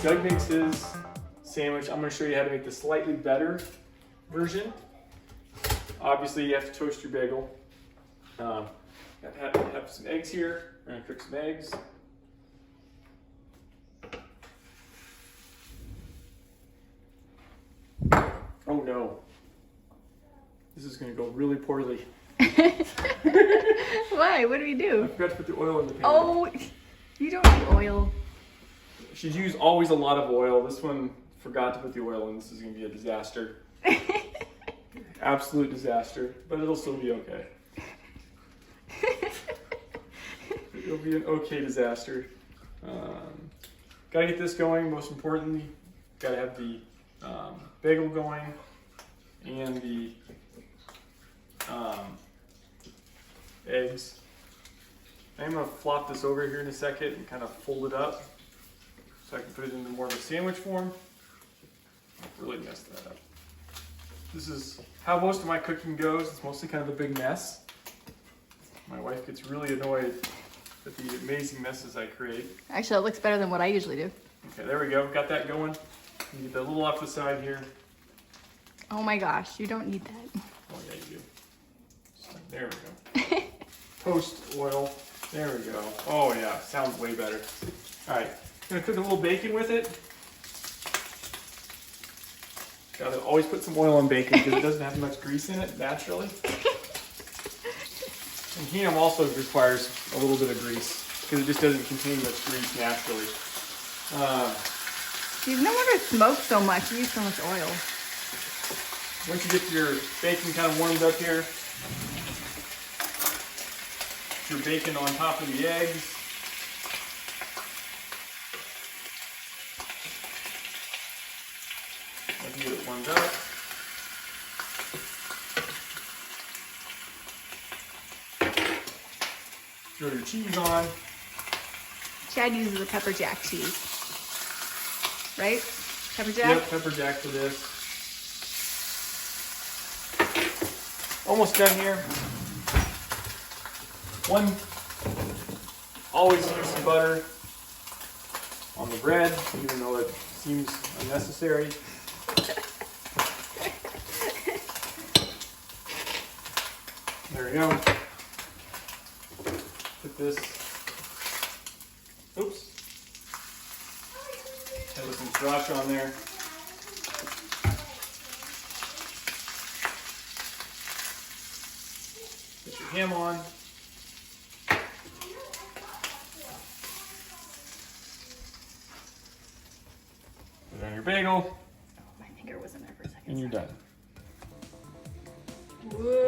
Doug makes his sandwich. I'm going to show you how to make the slightly better version. Obviously, you have to toast your bagel. Have some eggs here. We're going to cook some eggs. Oh no. This is going to go really poorly. Why? What do we do? I forgot to put the oil in the pan. Oh, you don't need oil. Should use always a lot of oil. This one forgot to put the oil in. This is going to be a disaster. Absolute disaster, but it'll still be okay. It'll be an okay disaster. Gotta get this going. Most importantly, gotta have the bagel going and the eggs. I'm gonna flop this over here in a second and kind of fold it up so I can put it into more of a sandwich form. I've really messed that up. This is how most of my cooking goes. It's mostly kind of a big mess. My wife gets really annoyed at the amazing messes I create. Actually, it looks better than what I usually do. Okay, there we go. Got that going. You get that a little off the side here. Oh my gosh, you don't need that. Oh yeah, you do. So, there we go. Toast oil. There we go. Oh yeah, sounds way better. All right, gonna cook a little bacon with it. Gotta always put some oil on bacon because it doesn't have much grease in it naturally. And ham also requires a little bit of grease because it just doesn't contain much grease naturally. No wonder it smokes so much. You use so much oil. Once you get your bacon kind of warmed up here, put your bacon on top of the eggs. Let me get it warmed up. Throw your cheese on. Chad uses a pepper jack cheese. Right? Pepper jack? Yep, pepper jack for this. Almost done here. Always use some butter on the bread, even though it seems unnecessary. There we go. Put this. Oops. Have some sriracha on there. Put your ham on. Put it on your bagel. Oh, my finger was in there for a second. And you're done. Whoa.